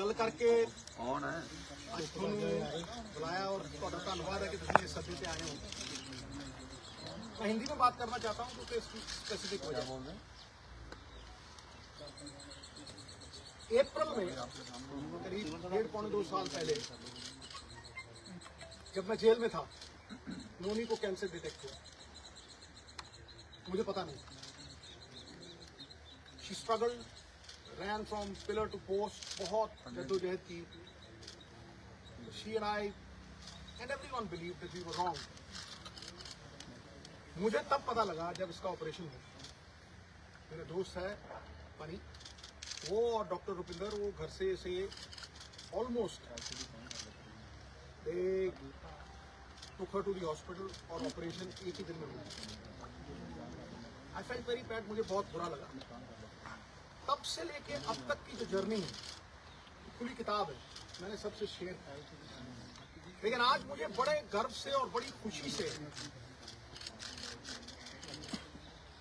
गल करके कौन है बुलाया और धन्यवाद है कि तुम इस सब्जेक्ट पे आए हो। मैं हिंदी में बात करना चाहता हूँ क्योंकि इसकी स्पेसिफिक वजह अप्रैल में करीब 1.5-2 साल पहले जब मैं जेल में था, नोनी को कैंसर डिटेक्ट हुआ। मुझे पता नहीं। She struggled, ran from pillar to post, बहुत जद्दोजहद की। She and I and everyone believed that we were wrong. मुझे तब पता लगा जब इसका ऑपरेशन हुआ। मेरे दोस्त है पनी, वो और डॉक्टर रुपिंदर, वो घर से almost took her to the hospital और ऑपरेशन एक ही दिन में हुआ। आई फेल्ट वेरी बैड, मुझे बहुत बुरा लगा। तब से लेके अब तक की जो जर्नी है, खुली किताब है, मैंने सबसे शेयर किया। लेकिन आज मुझे बड़े गर्व से और बड़ी खुशी से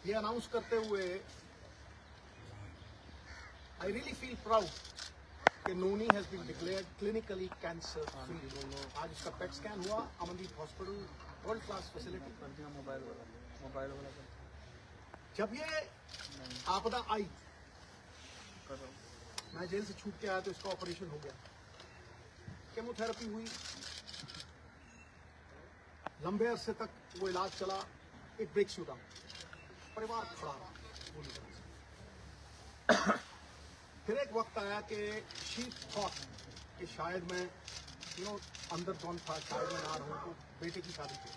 ये अनाउंस करते हुए आई रियली फील प्राउड कि Noni has been declared clinically cancer free. आज इसका पेट स्कैन हुआ, Amandeep hospital, world class facility. जब ये आपदा आई, मैं जेल से छूट के आया तो इसका ऑपरेशन हो गया, केमोथेरेपी हुई, लंबे अरसे तक वो इलाज चला। It breaks you down. परिवार खड़ा रहा पूरी तरह से। फिर एक वक्त आया कि शी थॉट कि शायद मैं अंदर कौन था, शायद मैं ना रहूं। तो बेटे की शादी थी,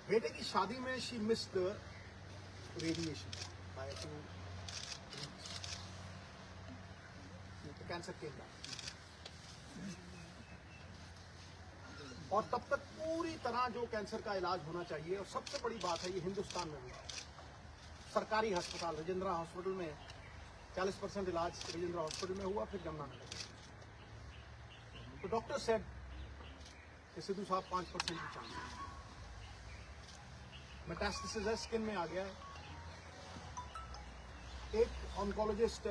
बेटे की शादी में she missed radiation by cancer के बाद। और तब तक पूरी तरह जो कैंसर का इलाज होना चाहिए, और सबसे बड़ी बात है ये हिंदुस्तान में हुआ, सरकारी अस्पताल राजेंद्रा हॉस्पिटल में 40% इलाज राजेंद्रा हॉस्पिटल में हुआ, फिर जमुनानगर। तो डॉक्टर सेड कि सिद्धू साहब 5% की चांस है, मेटास्टेसिस है, स्किन में आ गया है। एक ऑन्कोलॉजिस्ट,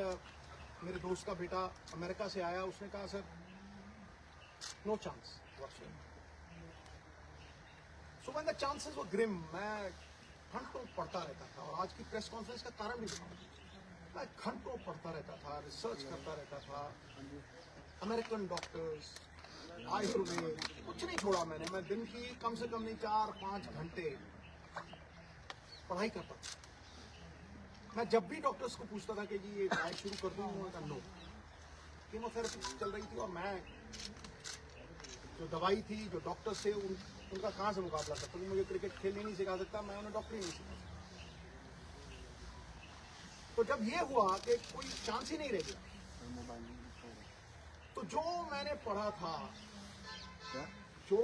मेरे दोस्त का बेटा अमेरिका से आया, उसने कहा sir no chance. So when the chances were grim, मैं घंटों पढ़ता रहता था। और आज की प्रेस कॉन्फ्रेंस का कारण भी बताऊं, मैं घंटों पढ़ता रहता था, रिसर्च करता रहता था। अमेरिकन डॉक्टर्स, आयुर्वेद, कुछ नहीं छोड़ा मैंने। मैं दिन की कम से कम नहीं 4-5 घंटे पढ़ाई करता था। मैं जब भी डॉक्टर्स को पूछता था कि जी ये डाइट शुरू कर दूं, उन्होंने कहा नो। कीमोथेरेपी चल रही थी और मैं जो दवाई थी, जो डॉक्टर से उनका कहाँ से मुकाबला करता। तो मुझे क्रिकेट खेलने नहीं सिखा सकता, मैं उन्हें डॉक्टरी नहीं सिखा। तो जब ये हुआ कि कोई चांस ही नहीं रह गया, तो जो मैंने पढ़ा था, जो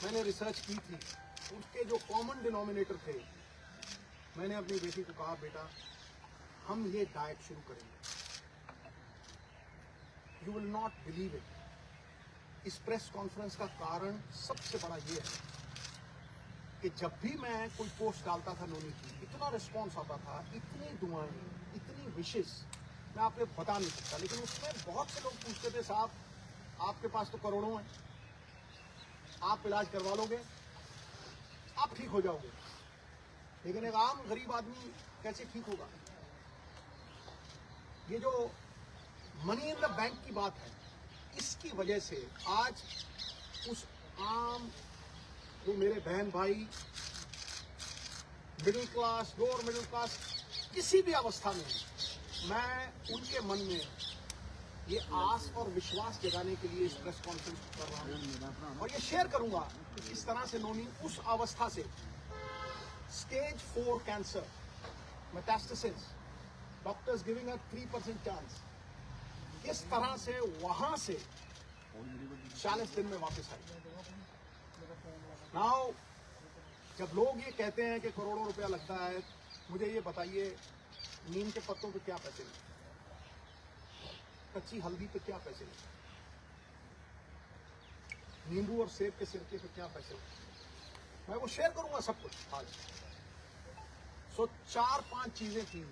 मैंने रिसर्च की थी, उसके जो कॉमन डिनोमिनेटर थे, मैंने अपनी बेटी को कहा बेटा हम ये डाइट शुरू करेंगे। You will not believe it. इस प्रेस कॉन्फ्रेंस का कारण सबसे बड़ा ये है कि जब भी मैं कोई पोस्ट डालता था नोनी की, इतना रिस्पॉन्स आता था, इतनी दुआएं, इतनी विशेष, मैं आपको बता नहीं सकता। लेकिन उसमें बहुत से लोग पूछते थे साहब आपके पास तो करोड़ों हैं, आप इलाज करवा लोगे, आप ठीक हो जाओगे, लेकिन एक आम गरीब आदमी कैसे ठीक होगा। ये जो मनी इन द बैंक की बात है, इसकी वजह से आज उस आम जो मेरे बहन भाई middle class, lower middle class, किसी भी अवस्था में, मैं उनके मन में ये आस और विश्वास जगाने के लिए इस प्रेस कॉन्फ्रेंस कर रहा हूँ। और ये शेयर करूंगा कि किस तरह से नोनी उस अवस्था से, stage 4 cancer, metastasis, doctors giving a 3% chance, किस तरह से वहां से 40 दिन में वापस आई। नाउ जब लोग ये कहते हैं कि करोड़ों रुपया लगता है, मुझे ये बताइए नीम के पत्तों पे क्या पैसे लगते, कच्ची हल्दी पे क्या पैसे लगते, नींबू और सेब के सिरके पे क्या पैसे लगते, मैं वो शेयर करूंगा सब कुछ आज। सो 4-5 चीजें थी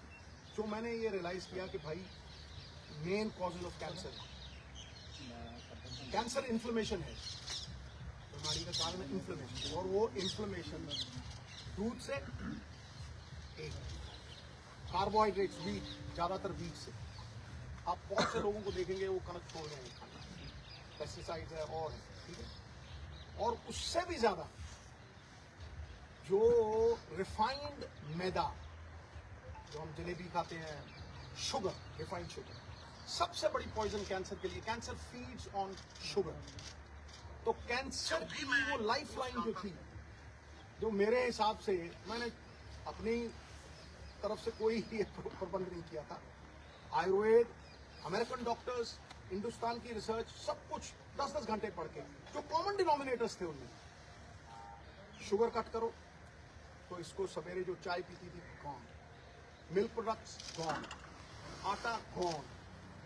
जो मैंने ये रियलाइज किया कि भाई main causes of cancer. Cancer inflammation है, बीमारी का कारण है इन्फ्लेमेशन, और वो इन्फ्लेमेशन दूध से, एक कार्बोहाइड्रेट्स, वीट, ज्यादातर वीट से। आप बहुत से लोगों को देखेंगे वो कनक छोड़ रहे हैं खाना, पेस्टिसाइड्स है और है, ठीक है। और उससे भी ज्यादा जो रिफाइंड मैदा, जो हम जलेबी खाते हैं, शुगर, रिफाइंड शुगर, सबसे बड़ी पॉइजन कैंसर के लिए। Cancer feeds on sugar. तो कैंसर की वो लाइफ लाइन जो थी, जो मेरे हिसाब से, मैंने अपनी तरफ से कोई प्रबंध नहीं किया था, आयुर्वेद, अमेरिकन डॉक्टर्स, हिंदुस्तान की रिसर्च, सब कुछ 10-10 घंटे पढ़ के, जो कॉमन डिनोमिनेटर्स थे उनमें, शुगर कट करो, तो इसको सवेरे जो चाय पीती थी गॉन, मिल्क प्रोडक्ट्स गॉन, आटा गॉन,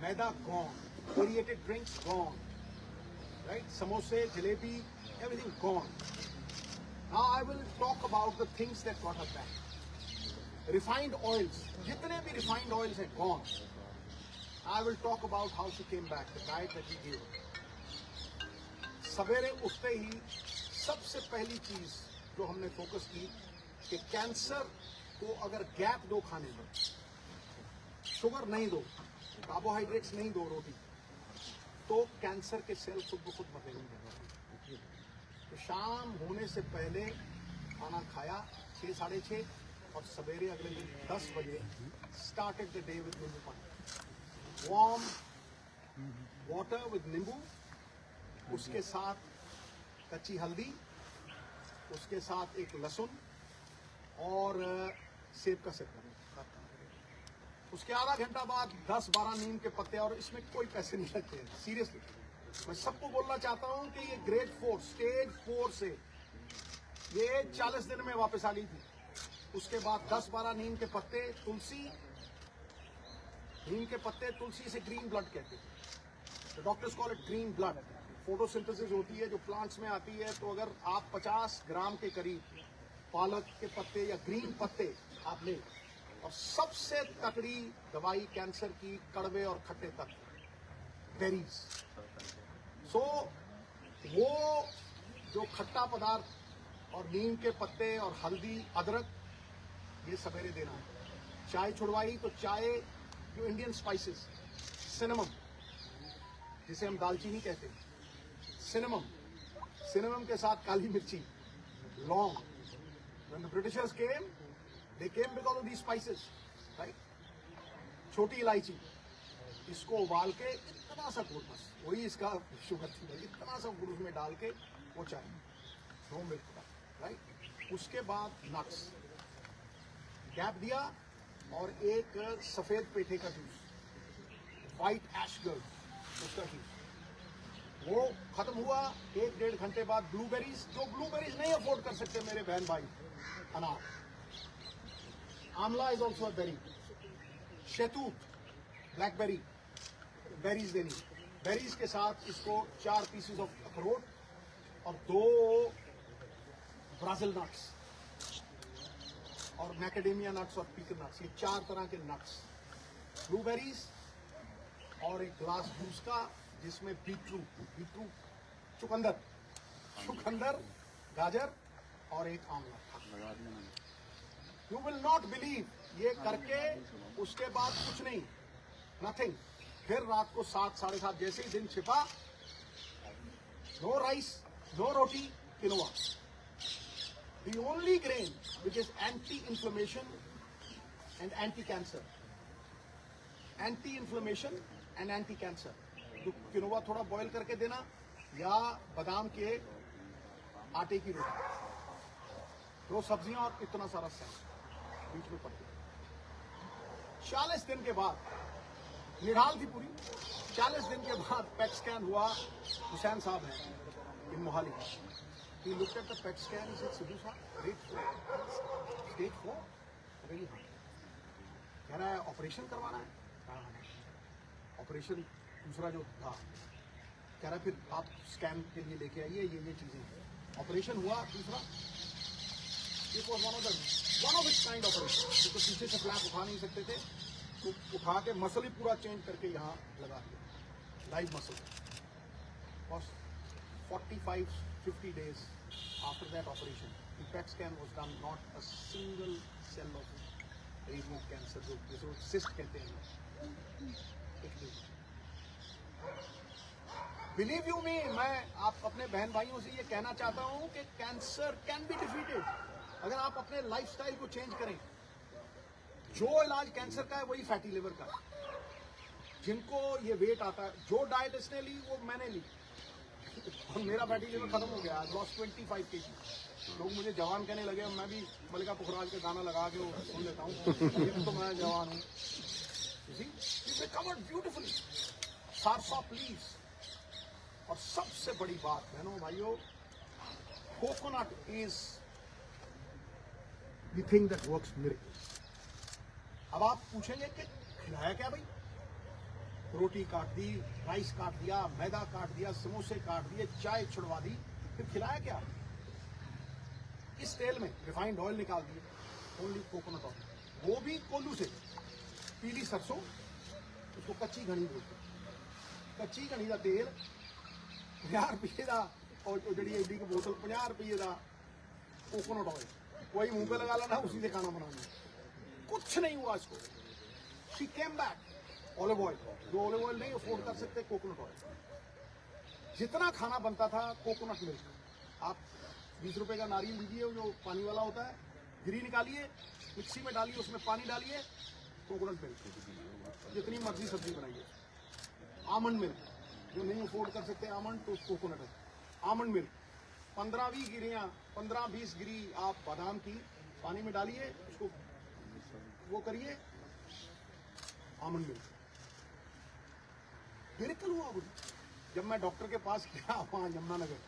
मैदा gone, created drinks gone, right, समोसे, jalebi, everything gone. Now I will talk about the things that got us back. Refined oils, जितने भी रिफाइंड ऑयल्स हैं gone. I will talk about how she came back, the diet that we gave her. सवेरे उठते ही सबसे पहली चीज जो हमने फोकस की कि कैंसर को अगर गैप दो खाने में, शुगर नहीं दो, कार्बोहाइड्रेट्स नहीं दो रोटी, तो कैंसर के सेल खुद ब खुद मरेंगे। तो शाम होने से पहले खाना खाया 6, 6:30, और सवेरे अगले दिन 10 बजे स्टार्टेड द डे विद नींबू पानी, वार्म वाटर विद नींबू, उसके साथ कच्ची हल्दी, उसके साथ एक लहसुन और सेब का सेवन। उसके आधा घंटा बाद 10-12 नीम के पत्ते, और इसमें कोई पैसे नहीं लगते हैं, सीरियसली। मैं सबको बोलना चाहता हूं कि ये ग्रेड 4, स्टेज 4 से ये 40 दिन में वापस आ गई थी। उसके बाद 10-12 नीम के पत्ते, तुलसी, नीम के पत्ते, तुलसी से ग्रीन ब्लड कहते हैं, doctors call it green blood. Photosynthesis होती है जो प्लांट्स में आती है, तो अगर आप 50 ग्राम के करीब पालक के पत्ते या ग्रीन पत्ते आप लें, और सबसे तकड़ी दवाई कैंसर की, कड़वे और खट्टे तक, बेरीज। सो वो जो खट्टा पदार्थ और नीम के पत्ते और हल्दी, अदरक, ये सवेरे देना है। चाय छुड़वाई तो चाय, जो इंडियन स्पाइसेस, सिनेमम, जिसे हम दालचीनी कहते हैं, सिनेमम के साथ काली मिर्ची, लौंग। When the Britishers came, they came because of these spices, right? छोटी इलायची, इसको उबाल के इतना सा गुड़, बस वही इसका शुगर थी, इतना सा गुड़ उसमें डाल के वो चाय, नो मिल्क, राइट। उसके बाद नट्स, गैप दिया, और एक सफेद पेठे का जूस, व्हाइट एश गर्ड, उसका जूस, वो खत्म हुआ। 1-1.5 घंटे बाद ब्लूबेरीज, जो ब्लूबेरीज नहीं अफोर्ड कर सकते मेरे बहन भाई, अनार, आंवला इज ऑल्सो अ बेरी, शहतूत, ब्लैकबेरी, बेरीज देनी। बेरीज के साथ इसको 4 पीसेस ऑफ अखरोट और 2 ब्राजील नट्स और मैकेडेमिया नट्स और पीकन नट्स, ये 4 तरह के नट्स, ब्लूबेरीज, और एक ग्लास जूस का जिसमें बीटरूट, चुकंदर, गाजर और एक आंवला। यू विल नॉट बिलीव, ये करके उसके बाद कुछ नहीं, नथिंग। फिर रात को 7, 7:30, जैसे ही दिन छिपा, no rice, no roti, quinoa, the only grain which is anti-inflammation and anti-cancer, anti-inflammation and anti-cancer। तो किनोवा थोड़ा बॉईल करके देना, या बादाम के आटे की रोटी, 2 सब्जियां और इतना सारा सैन बीच में पड़ती। 40 दिन के बाद निढाल थी पूरी। 40 दिन के बाद पेट स्कैन हुआ, हुसैन साहब हैं इन Mohali, he looked at the PET scan, he said, Sidhu sir, grade 4, stage 4, really hard। कह रहा है ऑपरेशन करवाना है, ऑपरेशन दूसरा जो था, कह रहा है फिर आप स्कैन के लिए लेके आइए, ये चीजें। ऑपरेशन हुआ दूसरा, it was one of its kind operation, क्योंकि पीछे से फ्लैप उठा नहीं सकते थे, उसको उठा के मसल ही पूरा चेंज करके यहाँ लगा दिया, लाइव मसल। और 45-50 days after that operation, the PET scan was done, not a single cell of removed cancer, जिसे cyst कहते हैं। बिलीव यू मी, मैं आप अपने बहन भाइयों से ये कहना चाहता हूँ कि कैंसर कैन बी डिफीटेड अगर आप अपने लाइफस्टाइल को चेंज करें। जो इलाज कैंसर का है वही फैटी लिवर का है। जिनको ये वेट आता है, जो डाइट इसने ली वो मैंने ली, और मेरा फैटी लिवर खत्म हो गया। Loss 25 kg। लोग मुझे जवान कहने लगे, मैं भी मल्लिका पुखराज के गाना लगा के वो सुन लेता हूँ, तो मैं जवान हूँ। रिकवर्ड ब्यूटिफुली, सारसा प्लीज। और सबसे बड़ी बात बहनों भाइयों, coconut is the thing that works miracles. अब आप पूछेंगे कि खिलाया क्या भाई? रोटी काट दी, राइस काट दिया, मैदा काट दिया, समोसे काट दिए, चाय छुड़वा दी, फिर खिलाया क्या? इस तेल में रिफाइंड ऑयल निकाल दिए, ओनली कोकोनट ऑयल, वो भी कोल्लू से, पीली सरसों, उसको कच्ची घनी बोलते हैं। कच्ची घनी का तेल 50 रुपये का, और जड़ी एडी की बोतल 50 रुपये का कोकोनट ऑयल, वही मुंह पे लगा लेना, उसी से खाना बनाना। कुछ नहीं हुआ इसको। She came back. Olive oil, जो ऑलिव ऑयल नहीं अफोर्ड कर सकते, कोकोनट ऑयल। जितना खाना बनता था कोकोनट मिल्क। आप 20 रुपए का नारियल लीजिए, जो पानी वाला होता है, गिरी निकालिए, मिक्सी में डालिए, उसमें पानी डालिए, कोकोनट मिल्क। जितनी मर्जी सब्जी बनाइए। आमंड मिल्क, जो नहीं अफोर्ड कर सकते आमंड, तो कोकोनट है। आमंड मिल्क 15-20 गिरियां, 15-20 गिरी आप बादाम की पानी में डालिए, उसको वो करिए, आमंड मिल्क। मिरेकल हुआ मुझे। जब मैं डॉक्टर के पास गया वहां यमुनानगर,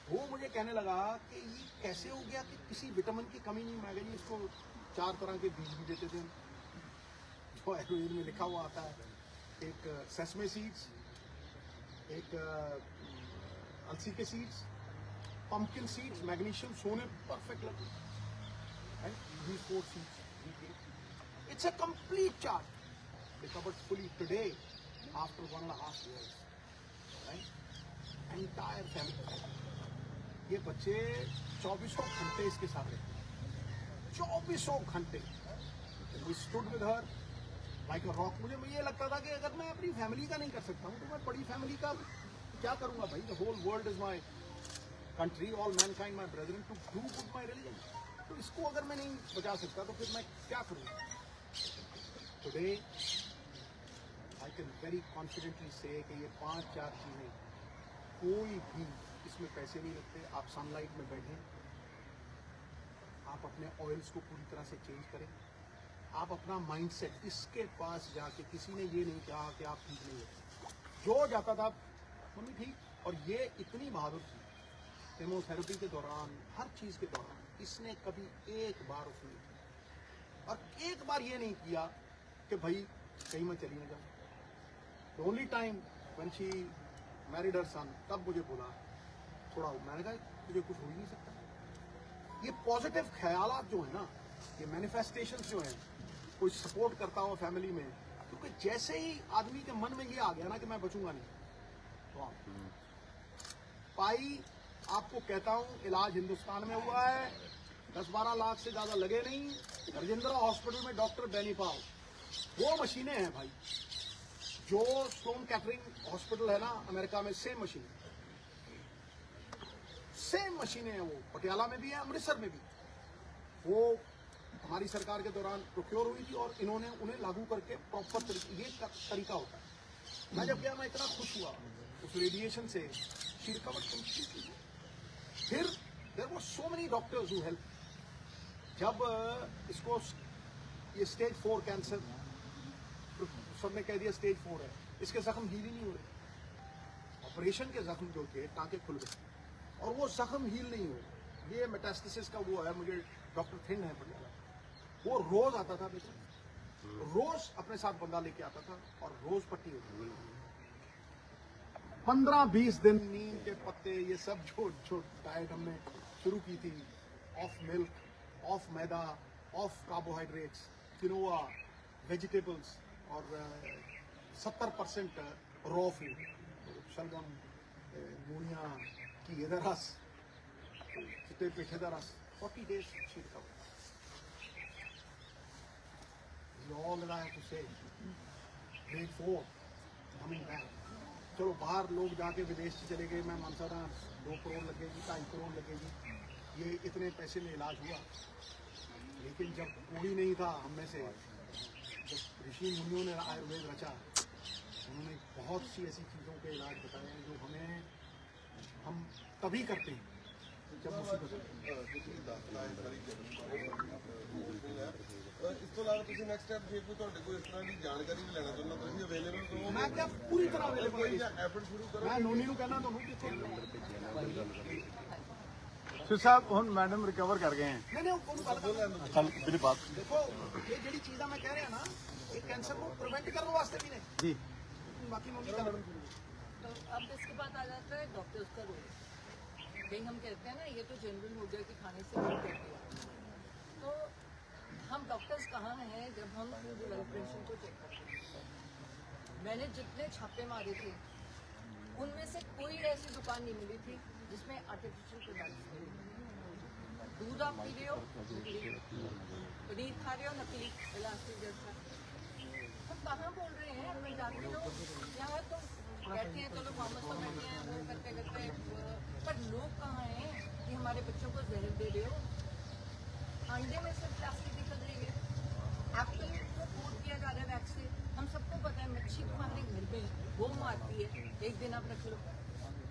वो मुझे कहने लगा कि ये कैसे हो गया कि किसी विटामिन की कमी नहीं। मैं गई, इसको 4 तरह के बीज भी देते थे, जो आयुर्वेद में लिखा हुआ आता है। एक सेसमे सीड्स, एक अलसी के सीड्स, पंपकिन सीड्स, मैग्नीशियम, सोने परफेक्ट लगे, and these 4 seeds we take. It's a complete chart. Recovered fully today after 1.5 years. Right? Entire family. ये बच्चे 24 घंटे इसके साथ रहते हैं, 24 घंटे। We stood with her like a rock. मुझे ये लगता था कि अगर मैं अपनी फैमिली का नहीं कर सकता हूँ, तो मैं बड़ी फैमिली का क्या करूँगा भाई? The whole world is my country, all mankind my brethren, to do good my religion. तो इसको अगर मैं नहीं बचा सकता तो फिर मैं क्या करूँगा? Today, I can very confidently say कि ये 5-4 चीजें, कोई भी इसमें पैसे नहीं लगते। आप सनलाइट में बैठें, आप अपने ऑयल्स को पूरी तरह से चेंज करें, आप अपना माइंडसेट, इसके पास जाके किसी ने ये नहीं कहा कि आप ठीक नहीं हो। जो जाता था मम्मी ठीक, और ये इतनी बहादुर थी केमोथेरेपी के दौरान, हर चीज के दौरान, इसने कभी एक बार उसने, और एक बार ये नहीं किया कि भाई कहीं मैं चली ना जाऊँ। The only time when she married her son, तब मुझे बोला थोड़ा, मैंने कहा तुझे कुछ हो ही नहीं सकता। ये पॉजिटिव ख्यालात जो है ना, ये मैनिफेस्टेशंस जो हैं, कोई सपोर्ट करता हो फैमिली में, क्योंकि जैसे ही आदमी के मन में ये आ गया ना कि मैं बचूंगा नहीं, तो पाई आपको कहता हूं, इलाज हिंदुस्तान में हुआ है, 10-12 लाख से ज्यादा लगे नहीं। राजेंद्र हॉस्पिटल में डॉक्टर बेनीपाल, वो मशीनें हैं भाई, जो स्टोन कैटरिंग हॉस्पिटल है ना अमेरिका में, सेम मशीनें हैं। वो पटियाला में भी है, अमृतसर में भी। वो हमारी सरकार के दौरान प्रोक्योर हुई थी, और इन्होंने उन्हें लागू करके प्रॉपर तरीका होता है। मैं जब गया, मैं इतना खुश हुआ उस रेडिएशन से। She recovered completely. फिर there were so many doctors who help. जब इसको ये स्टेज 4 कैंसर, सबने कह दिया स्टेज 4 है, इसके जख्म हील ही नहीं हो रहे। ऑपरेशन के जख्म जो थे, टांके खुल गए, और वो जख्म हील नहीं हो। ये मेटास्टेसिस का वो है, मुझे डॉक्टर थिंग है पटियाला, वो रोज आता था बेटा, रोज अपने साथ बंदा लेके आता था, और रोज पट्टी होती थी। 15-20 दिन नीम के पत्ते, ये सब जो डाइट हमने शुरू की थी, of milk, of maida, of carbohydrates, quinoa, vegetables और 70% रॉ फूड, शलगम, मूलियाँ, घी का रस, चिट्टे पेठे का रस, 40 days she recovered. All that I have to say, grade 4 coming back. चलो बाहर लोग जाके विदेश से चले गए, मैं मानता था 2 करोड़ लगेगी, 2.5 करोड़ लगेगी, ये इतने पैसे में इलाज हुआ। लेकिन जब कोई नहीं था हम में से, जब ऋषि मुनियों ने आयुर्वेद रचा, उन्होंने बहुत सी ऐसी चीज़ों के इलाज बताए हैं जो हम तभी करते हैं जब मुसीबत होती है। ਇਸ ਤੋਂ ਇਲਾਵਾ ਤੁਸੀਂ ਨੈਕਸਟ ਸਟੈਪ ਜੇ ਕੋਈ ਤੁਹਾਡੇ ਕੋਲ ਇਸ ਤਰ੍ਹਾਂ ਦੀ ਜਾਣਕਾਰੀ ਵੀ ਲੈਣਾ ਚਾਹੁੰਦਾ ਤੁਸੀਂ ਅਵੇਲੇਬਲ ਰਹੋ। मैं क्या पूरी तरह अवेलेबल ਕੋਈ ਐਫਰਟ ਸ਼ੁਰੂ ਕਰੋ। मैं नोनी ਨੂੰ कहना ਤੁਹਾਨੂੰ ਕਿ सिर साहब हम मैडम रिकवर कर गए हैं। नहीं ਉਹਨੂੰ ਗੱਲ ਕਰ चल मेरी बात देखो, ये ਜਿਹੜੀ ਚੀਜ਼ਾਂ ਮੈਂ ਕਹਿ ਰਿਹਾ ਨਾ, ਇਹ ਕੈਂਸਰ ਨੂੰ ਪ੍ਰੀਵੈਂਟ ਕਰਨ ਵਾਸਤੇ ਵੀ ਨੇ। जी बाकी नोनी का तो अब इसके बाद आ जाता है डॉक्टर्स का रोल। कहीं हम कहते हैं ना ये तो जनरल हो गया कि खाने से नहीं करते, तो हम डॉक्टर्स कहाँ हैं जब हम ब्लड प्रेशर को चेक करते हैं। मैंने जितने छापे मारे थे उनमें से कोई ऐसी दुकान नहीं मिली थी जिसमें आर्टिफिशियल प्रोडक्ट्स थे। दूध आप पी रहे हो नकली, पनीर खा रहे हो नकली इलास्टिक जैसा, तो कहाँ बोल रहे हैं। मैं जानती हूँ यहाँ तो बैठे हैं, चलो फार्मर्स तो बैठे हैं वो करते करते, पर लोग कहाँ हैं कि हमारे बच्चों को जहर दे रहे हो। अंडे में सिर्फ प्लास्टिक निकल रही है, एप्पल को कोट किया जा रहा है वैक्स से। हम सबको पता है मच्छी तुम्हारे घर में वो मारती है, एक दिन आप रख लो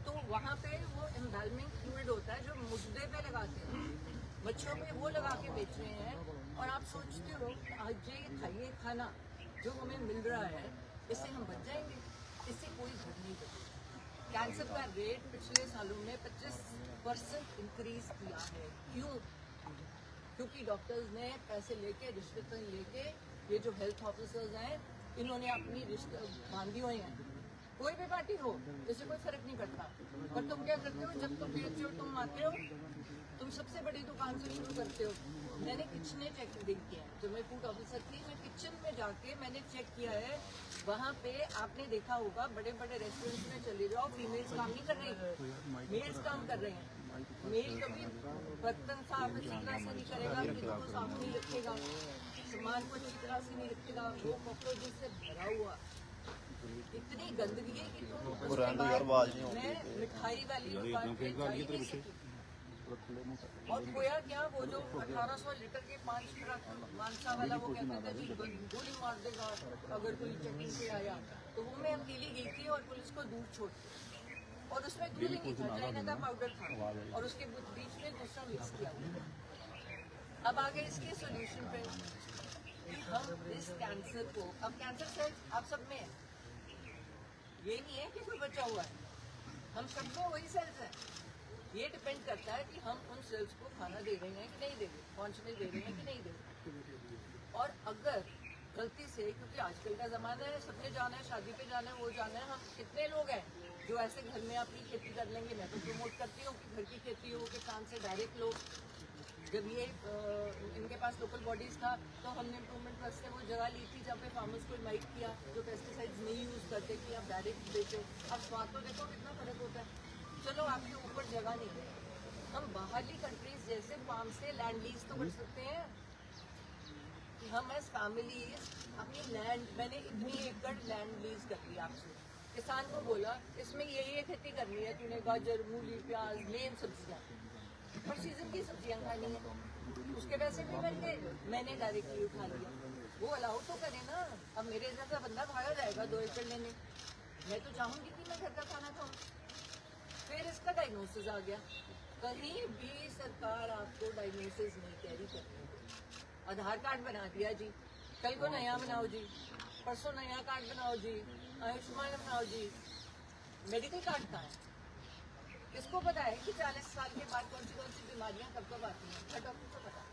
तो वहाँ पे वो एम्बैलमिंग फ्लूइड होता है जो मुद्दे पे लगाते हैं, मच्छरों पे वो लगा के बेच रहे हैं। और आप सोचते हो आज ये खाइए खाना जो हमें मिल रहा है, इससे हम बच जाएंगे, इससे कोई घर नहीं बचेगा। कैंसर का रेट पिछले सालों में 25% इंक्रीज किया है। क्यों? क्योंकि डॉक्टर्स ने पैसे लेके रिश्वत लेके, ये जो हेल्थ ऑफिसर्स हैं इन्होंने अपनी रिश्वत बांधी हुई हैं। कोई भी पार्टी हो इससे कोई फर्क नहीं पड़ता। पर तुम क्या करते हो, जब तुम बेचते हो तुम आते हो, तुम सबसे बड़ी दुकान से शुरू करते हो। मैंने किचने चेक किए हैं, जब मैं फूड ऑफिसर थी मैं किचन में जाके मैंने चेक किया है। वहाँ पे आपने देखा होगा बड़े बड़े रेस्टोरेंट्स में चले जाओ, फीमेल्स काम नहीं कर रही, मेल्स काम कर रहे हैं। मेल कभी बर्तन साफ अच्छी तरह से नहीं करेगा, किचन को साफ नहीं रखेगा, सामान को अच्छी तरह से नहीं रखेगा, वो कॉकरोचेस से भरा हुआ, इतनी गंदगी है कि तुम उसके बाद मैं मिठाई वाली दुकान पे जा ही नहीं सकी। और खोया क्या, वो जो 1800 लीटर के 5 ट्रक मानसा वाला वो कहता था जी गोली मार देगा अगर कोई चेकिंग पे आया, तो वो मैं अकेली गई थी और पुलिस को दूर छोड़ दी। और उसमें दूध नहीं था, चाइना का पाउडर था और उसके बीच में दूसरा मिक्स किया। अब आगे इसके सोल्यूशन पे कि हम इस कैंसर को, अब कैंसर सेल्स आप सब में है, ये नहीं है कि कोई बचा हुआ है, हम सबको वही सेल्स हैं। ये डिपेंड करता है कि हम उन सेल्स को खाना दे रहे हैं कि नहीं दे रहे, पहुंचने दे रहे हैं कि नहीं दे रहे। और अगर गलती से, क्योंकि आजकल का ज़माना है सबने जाना है, शादी पे जाना है, वो जाना है, हम कितने लोग हैं जो ऐसे घर में अपनी खेती कर लेंगे। मैं तो प्रमोट करती हूँ कि घर की खेती हो, किसान से डायरेक्ट लो। जब ये इनके पास लोकल बॉडीज था तो हमने इम्प्रूवमेंट ट्रस्ट से वो जगह ली थी जहाँ पे फार्मर्स को इनवाइट किया जो पेस्टिसाइड्स नहीं यूज़ करते कि आप डायरेक्ट बेचो। अब स्वाद तो देखो कितना फर्क होता है। चलो आपके ऊपर जगह नहीं है, हम बाहरली कंट्रीज जैसे फार्म से लैंड लीज तो कर सकते हैं कि हम एज फैमिलीज अपनी लैंड, मैंने इतनी एकड़ लैंड लीज कर ली आपसे, किसान को बोला इसमें ये खेती करनी है, तूने गाजर मूली प्याज मेन सब्जियाँ, पर सीजन की सब्जियाँ खानी है, उसके पैसे भी बन गए, मैंने डायरेक्टली उठा लिया। वो अलाउ तो करे ना। अब मेरे जैसा बंदा भागा जाएगा 2 एकड़ लेने, मैं तो चाहूँगी कि मैं घर का खाना खाऊँ। फिर इसका डायग्नोसिस आ गया, कहीं भी सरकार आपको डायग्नोसिस नहीं कैरी करती। आधार कार्ड बना दिया जी, कल को नया बनाओ जी, परसों नया कार्ड बनाओ जी, आयुष्मान बनाओ जी, मेडिकल कार्ड कहाँ है? किसको पता है कि 40 साल के बाद कौन सी बीमारियां कब कब आती हैं? हर डॉक्टर को पता है।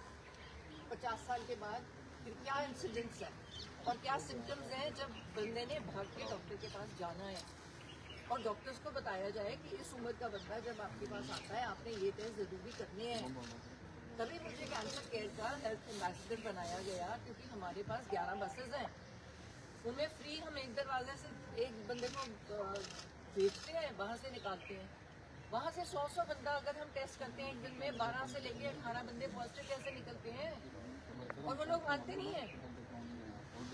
50 साल के बाद फिर क्या इंसिडेंट्स है और क्या सिम्टम्स हैं जब बंदे ने भाग के डॉक्टर के पास जाना है। और डॉक्टर्स को बताया जाए कि इस उम्र का बंदा जब आपके पास आता है आपने ये टेस्ट जरूरी करने हैं। तभी मुझे कैंसर केयर का हेल्थ एम्बेसडर बनाया गया, क्योंकि हमारे पास 11 बसेज हैं, उनमें फ्री हम एक दरवाजे से एक बंदे को भेजते हैं, वहाँ से निकालते हैं। वहाँ से 100 बंदा अगर हम टेस्ट करते हैं एक दिन में, 12 से लेके 18 बंदे पॉजिटिव कैसे निकलते हैं, और वो लोग मानते नहीं है।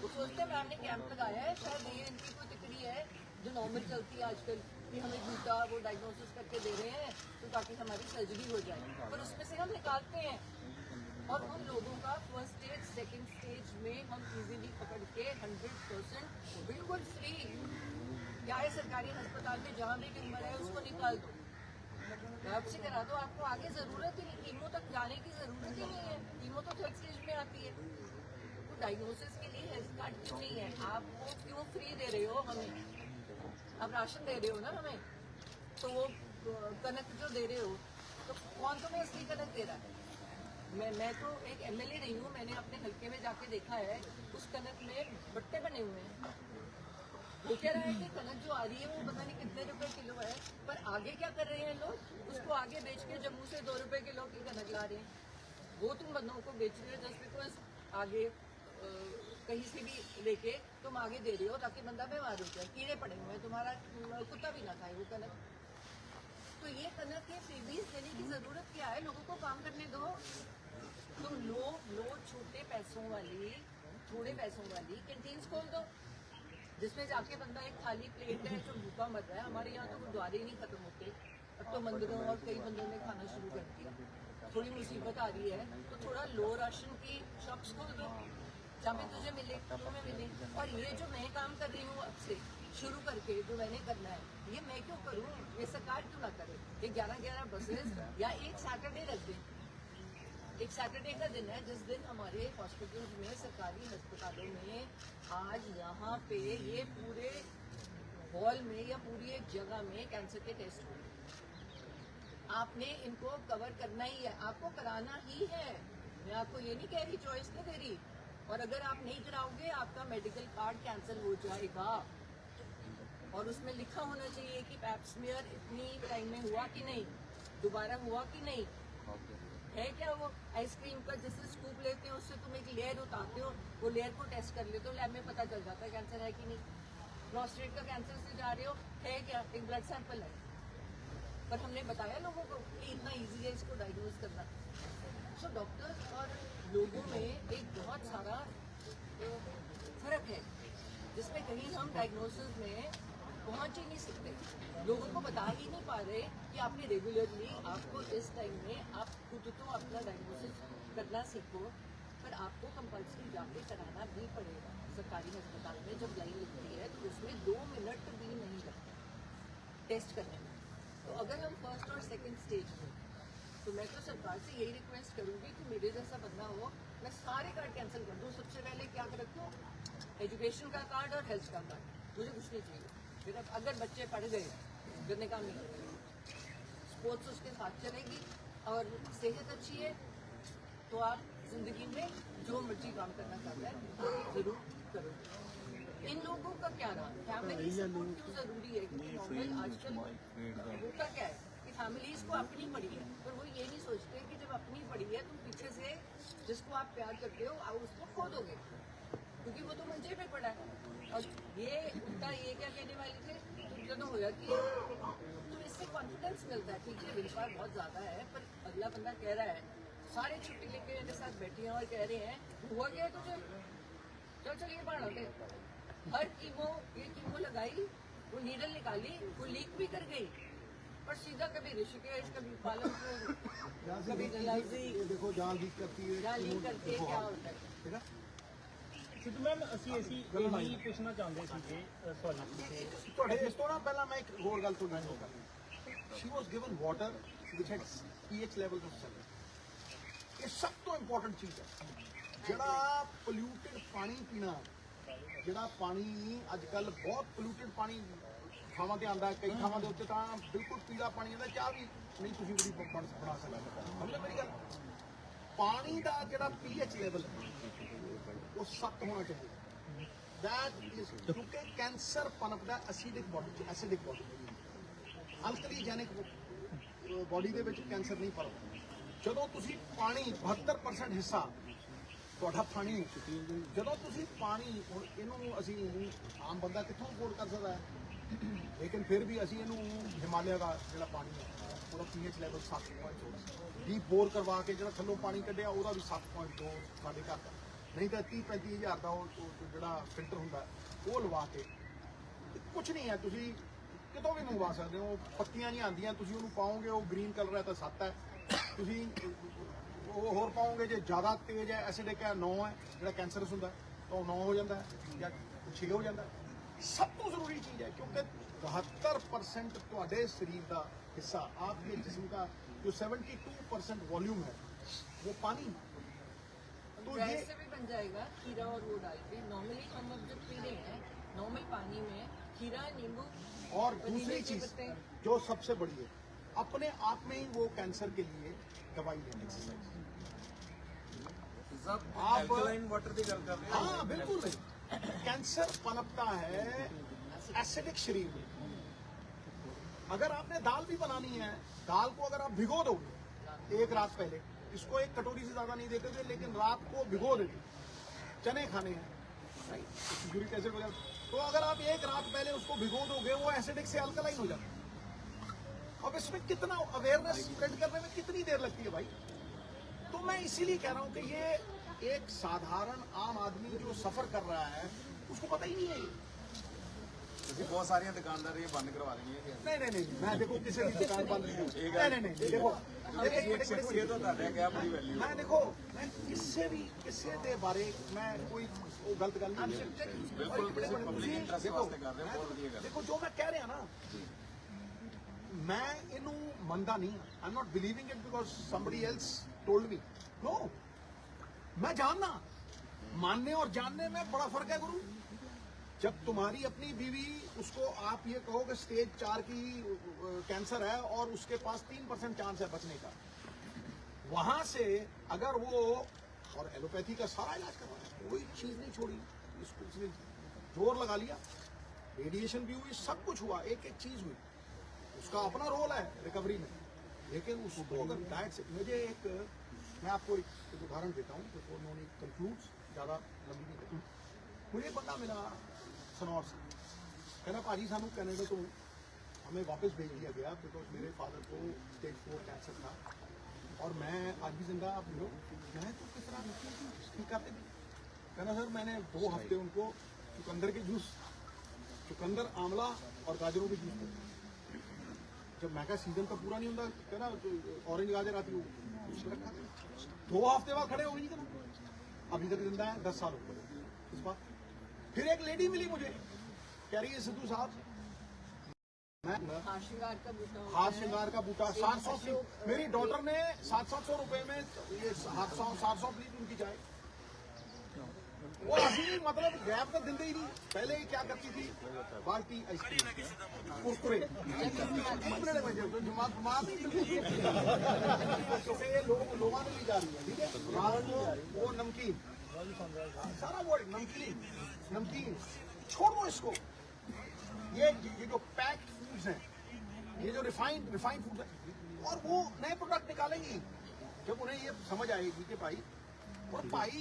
वो सोचते हैं मैम ने कैंप लगाया है, शायद ये इनकी कोई तिकड़ी है जो नॉर्मल चलती है आजकल, कि हमें झूठा वो डायग्नोसिस करके दे रहे हैं तो ताकि हमारी सर्जरी हो जाए, पर उसमें से हम निकालते हैं। और उन लोगों का फर्स्ट स्टेज सेकंड स्टेज में हम इजीली पकड़ के 100% बिल्कुल फ्री, क्या है सरकारी अस्पताल में जहाँ भी ट्यूमर है उसको निकाल दो, बायोप्सी करा दो, आपको आगे जरूरत ही नहीं, कीमो तक जाने की जरूरत ही नहीं है, कीमो तो थर्ड स्टेज में आती है। तो डायग्नोसिस के लिए हेल्थ कार्ड क्यों नहीं है? आपको क्यों फ्री दे रहे हो हमें? आप राशन दे रहे हो ना हमें, तो वो कनक जो दे रहे हो, तो कौन तुम्हें असली कनक दे रहा है? मैं तो एक एमएलए नहीं हूँ, मैंने अपने हल्के में जाके देखा है, उस कनक में बट्टे बने हुए हैं। वो कह रहा है कि कनक जो आ रही है वो पता नहीं कितने रुपए किलो है, पर आगे क्या कर रहे हैं लोग, उसको आगे बेच के जम्मू से 2 रुपए किलो की कनक ला रहे हैं। वो तुम बंदों को बेच रहे हो जस्ट बिकॉज आगे कहीं से भी लेके तुम आगे दे रहे हो ताकि बंदा बीमार हो जाए, कीड़े पड़े हुए हैं, तुम्हारा कुत्ता भी ना खाए वो कनक। तो ये कनक के फ्रीबीज देने की जरूरत क्या है? लोगों को काम करने दो। तुम लो छोटे पैसों वाली, थोड़े पैसों वाली कैंटीन्स खोल दो, जिसमें जाके बंदा एक खाली प्लेट है जो भूखा मर रहा है। हमारे यहाँ तो गुरुद्वारे ही नहीं खत्म होते, अब तो मंदिरों और कई मंदिरों में खाना शुरू कर दिया। थोड़ी मुसीबत आ रही है तो थोड़ा लो राशन की शॉप्स खोल दो, जहाँ पे तुझे मिले तुम्हें मिले। और ये जो मैं काम कर रही हूँ अब से शुरू करके, जो मैंने करना है, ये मैं क्यों करूँ? ये सरकार क्यों ना करे? ये 11 बसेस या एक सैटरडे रख दें। एक सैटरडे का दिन है जिस दिन हमारे हॉस्पिटल्स में, सरकारी अस्पतालों में, आज यहाँ पे ये पूरे हॉल में या पूरी एक जगह में कैंसर के टेस्ट होंगे। आपने इनको कवर करना ही है, आपको कराना ही है। मैं आपको ये नहीं कह रही, चॉइस नहीं दे रही। और अगर आप नहीं कराओगे आपका मेडिकल कार्ड कैंसिल हो जाएगा, और उसमें लिखा होना चाहिए कि पैप्समियर इतनी टाइम में हुआ कि नहीं, दोबारा हुआ कि नहीं। है क्या वो आइसक्रीम का जैसे स्कूप लेते हो, उससे तुम एक लेयर उतारते हो, वो लेयर को टेस्ट कर लेते हो, लैब में पता चल जाता है कैंसर है कि नहीं। प्रोस्टेट का कैंसर से जा रहे हो, है क्या? एक ब्लड सैंपल है, पर हमने बताया लोगों को कि इतना इजी है इसको डायग्नोज करना। सो डॉक्टर्स और लोगों में एक बहुत सारा फर्क है, जिसमें कहीं हम डायग्नोसिस में पहुंच ही नहीं सकते, लोगों को बता ही नहीं पा रहे कि आपने रेगुलरली, आपको इस टाइम में आप खुद तो अपना डायग्नोसिस करना सीखो, पर आपको कंपल्सरी जाके कराना भी पड़ेगा। सरकारी अस्पताल में जब लाइन लगती है तो उसमें 2 मिनट भी नहीं लगते टेस्ट करने में। तो अगर हम फर्स्ट और सेकंड स्टेज में, तो मैं तो सरकार से यही रिक्वेस्ट करूंगी कि मेरे जैसा बंदा हो, मैं सारे कार्ड कैंसिल कर दूँ। सबसे पहले क्या रखूँ? एजुकेशन का कार्ड और हेल्थ का कार्ड, मुझे कुछ नहीं चाहिए। फिर अब अगर बच्चे पढ़ गए, करने काम नहीं करेंगे, स्पोर्ट्स उसके साथ चलेगी, और सेहत अच्छी है तो आप जिंदगी में जो मर्जी काम करना चाहते हैं जरूर करोगे। इन लोगों का क्या रहा? फैमिली सपोर्ट क्यों जरूरी है? क्योंकि नॉर्मल आजकल होता क्या है कि फैमिलीज को अपनी पड़ी है, पर वो ये नहीं सोचते कि जब अपनी पड़ी है तुम पीछे से जिसको आप प्यार करते हो आप उसको खो दोगे, क्योंकि वो तो मंजे पे पड़ा है। और ये उल्टा ये क्या कहने वाले थे, तुमसे तो होया कि तो इससे कॉन्फिडेंस मिलता है। ठीक है, विल पावर बहुत ज्यादा है, पर अगला बंदा कह रहा है, सारे छुट्टी लेके मेरे साथ बैठे हैं और कह रहे हैं हुआ क्या है तुझे, चल ये बाढ़ होते। हर कीमो लगाई, वो नीडल निकाली, वो लीक भी कर गई, पर सीधा कभी ऋषिकेश, कभी पालनपुर, कभी डलहौजी, देखो जहाँ लीक करती है, जहाँ लीक करती है क्या होता है। ठीक है। ਸਿੱਧੂ ਮੈਮ ਅਸੀਂ ਇਹੀ ਪੁੱਛਣਾ ਚਾਹੁੰਦੇ ਸੀਗੇ ਸੌਰੀ ਤੁਹਾਡੇ ਇਸ ਤੋਂ ਨਾ ਪਹਿਲਾਂ ਮੈਂ ਇੱਕ ਹੋਰ ਗੱਲ ਤੁਹਾਨੂੰ ਦੱਸਣਾ ਚਾਹੁੰਦਾ। She was given water which had pH level of 7। ਇਹ ਸਭ ਤੋਂ ਇੰਪੋਰਟੈਂਟ ਚੀਜ਼ ਹੈ। ਜਿਹੜਾ ਪੋਲਿਊਟਡ ਪਾਣੀ ਪੀਣਾ, ਜਿਹੜਾ ਪਾਣੀ ਅੱਜ ਕੱਲ ਬਹੁਤ ਪੋਲਿਊਟਡ ਪਾਣੀ ਥਾਵਾਂ ਤੇ ਆਉਂਦਾ, ਕਈ ਥਾਵਾਂ ਦੇ ਉੱਤੇ ਤਾਂ ਬਿਲਕੁਲ ਪੀਲਾ ਪਾਣੀ ਆਉਂਦਾ, ਚਾਹ ਵੀ ਨਹੀਂ ਤੁਸੀਂ ਬੜੀ ਬਣਾ ਸਕਦੇ। ਸਮਝ ਮੇਰੀ ਗੱਲ? ਪਾਣੀ ਦਾ ਜਿਹੜਾ pH ਲੈਵਲ वो 7 होना चाहिए। दैट इज क्योंकि कैंसर पनपदा एसिडिक बॉडी, अल्कलीजेनिक बॉडी ਦੇ ਵਿੱਚ ਕੈਂਸਰ ਨਹੀਂ ਪਨਪਦਾ। ਜਦੋਂ ਤੁਸੀਂ ਪਾਣੀ 72% ਹਿੱਸਾ ਤੁਹਾਡਾ ਪਾਣੀ ਹੈ। ਜਦੋਂ ਤੁਸੀਂ ਪਾਣੀ ਹੁਣ ਇਹਨੂੰ ਅਸੀਂ ਆਮ ਬੰਦਾ ਕਿੱਥੋਂ ਅਫੋਰਡ ਕਰ ਸਕਦਾ ਹੈ, ਲੇਕਿਨ ਫਿਰ ਵੀ ਅਸੀਂ ਇਹਨੂੰ ਹਿਮਾਲਿਆ ਦਾ ਜਿਹੜਾ ਪਾਣੀ ਹੈ ਉਹਦਾ ਪੀਐਚ ਲੈਵਲ 7.2 ਡੀਪ ਬੋਰ ਕਰਵਾ ਕੇ ਜਿਹੜਾ ਥੱਲੋਂ ਪਾਣੀ ਕੱਢਿਆ ਉਹਦਾ ਵੀ 7.2 ਸਾਡੇ ਘਰ ਦਾ, ਨਹੀਂ ਤਾਂ 30-35 ਹਜ਼ਾਰ ਦਾ ਉਹ ਜਿਹੜਾ ਫਿਲਟਰ ਹੁੰਦਾ ਉਹ ਲਵਾ ਕੇ ਕੁਝ ਨਹੀਂ ਹੈ। ਤੁਸੀਂ ਕਿਤੋਂ ਵੀ ਮੰਗਵਾ ਸਕਦੇ ਹੋ, ਪੱਤੀਆਂ ਨਹੀਂ ਆਉਂਦੀਆਂ, ਤੁਸੀਂ ਉਹਨੂੰ ਪਾਓਗੇ ਉਹ ਗ੍ਰੀਨ ਕਲਰ ਹੈ ਤਾਂ 7 ਹੈ, ਤੁਸੀਂ ਉਹ ਹੋਰ ਪਾਓਗੇ ਜੇ ਜ਼ਿਆਦਾ ਤੇਜ਼ ਹੈ ਐਸਿਡਿਕ ਹੈ 9 ਹੈ, ਜਿਹੜਾ ਕੈਂਸਰਸ ਹੁੰਦਾ ਤਾਂ ਉਹ 9 ਹੋ ਜਾਂਦਾ ਹੈ ਜਾਂ 6 ਹੋ ਜਾਂਦਾ ਹੈ। ਸਭ ਤੋਂ ਜ਼ਰੂਰੀ ਚੀਜ਼ ਹੈ क्योंकि 72% ਤੁਹਾਡੇ ਸਰੀਰ ਦਾ हिस्सा आपके जिस्म का जो 72% वॉल्यूम है वो पानी, तो ये वैसे भी बन जाएगा खीरा और वो डाल के। नॉर्मली हम अब जब पी रहे हैं नॉर्मल पानी में खीरा, नींबू और दूसरी नींबू के चीज पत्ते। जो सबसे बड़ी है, अपने आप में ही वो कैंसर के लिए दवाई लेनी एक्सरसाइज। आप ਵਾਟਰ ਦੀ ਗੱਲ ਕਰ ਰਹੇ ਹੋ। हाँ बिल्कुल नहीं, कैंसर पनपता है एसिडिक शरीर में। अगर आपने दाल भी बनानी है, दाल को अगर आप भिगो दोगे एक रात पहले, इसको एक कटोरी से ज्यादा नहीं देते थे लेकिन रात को भिगो देते, चने खाने हैं यूरिक एसिड वगैरह, तो अगर आप एक रात पहले उसको भिगो दोगे वो एसिडिक से अल्कलाइन हो जाता है। अब इसमें कितना अवेयरनेस स्प्रेड करने में कितनी देर लगती है भाई। तो मैं इसीलिए कह रहा हूं कि ये एक साधारण आम आदमी जो सफर कर रहा है उसको पता ही नहीं है। ਤੁਸੀਂ ਬਹੁਤ ਸਾਰੀਆਂ ਦੁਕਾਨਦਾਰੀਆਂ ਬੰਦ ਕਰਵਾ ਦੇਣੀਆਂ ਕਿ नहीं, मैं देखो किसी की दुकान बंद नहीं करूं। नहीं, देखो ਇੱਕ ਸ਼ਖਸੀਅਤ ਹੁੰਦਾ ਹੈ ਕਿ ਬੜੀ ਵੈਲਿਊ मैं देखो मैं किससे दे बारे मैं कोई वो गलत गल नहीं ਬਿਲਕੁਲ ਤੁਸੀਂ ਪਬਲਿਕ ਇੰਟਰਸਟ ਵਾਸਤੇ ਕਰ ਰਹੇ ਹੋ, ਬਹੁਤ ਵਧੀਆ ਗੱਲ। देखो जो मैं कह रहा ना, मैं इनू मनदा नहीं, I am not believing it because somebody else told me. No, मैं जानना, मानने और जानने में बड़ा फर्क है गुरु। जब तुम्हारी अपनी बीवी उसको आप ये कहो कि स्टेज 4 की कैंसर है और उसके पास 3% चांस है बचने का, वहां से अगर वो और एलोपैथी का सारा इलाज करवाया, कोई चीज नहीं छोड़ी, इसको उसने जोर लगा लिया, रेडिएशन भी हुई, सब कुछ हुआ, एक एक चीज हुई, उसका अपना रोल है रिकवरी में, लेकिन उसको अगर डाइट से मुझे एक मैं आपको एक उदाहरण देता हूँ बिफोर नो नीड कंक्लूड्स, ज्यादा लंबी नहीं करता। मुझे एक बंदा मिला सनौर से, कहना भाजी सानू कनाडा तो हमें वापस भेज दिया गया बिकॉज मेरे फादर को स्टेज 4 कैंसर था और मैं आज भी जिंदा, आप मिलो, मैं तो किस तरह ठीक करते थे। कहना सर मैंने 2 हफ्ते उनको चुकंदर के जूस, चुकंदर, आंवला और गाजरों के जूस दिए। जब मैं कहा सीजन तो पूरा नहीं होता, कहना ऑरेंज गाजर आती हो उसमें रखा था, 2 हफ्ते बाद खड़े हो गई कहना, अभी तक जिंदा है, 10 साल हो गए इस बात। फिर एक लेडी मिली मुझे, कह रही है सिद्धू साहब मैं हाथ श्रृंगार का बूटा होता हाथ है। श्रृंगार का बूटा 700 मेरी डॉटर ने 700 रुपए में ये 700 प्लीज उनकी चाय, वो अभी मतलब गैप तक दिंदे ही नहीं। पहले ही क्या करती थी, बाल्टी आइसक्रीम कुरकुरे लोगों ने ली जा रही है, ठीक है, रात को वो नमकीन, सारा वो नमकीन छोड़ दो इसको। ये जो पैक्ड फूड्स हैं, ये जो रिफाइंड फूड्स हैं, और वो नए प्रोडक्ट निकालेंगी जब उन्हें ये समझ आएगी कि भाई, और भाई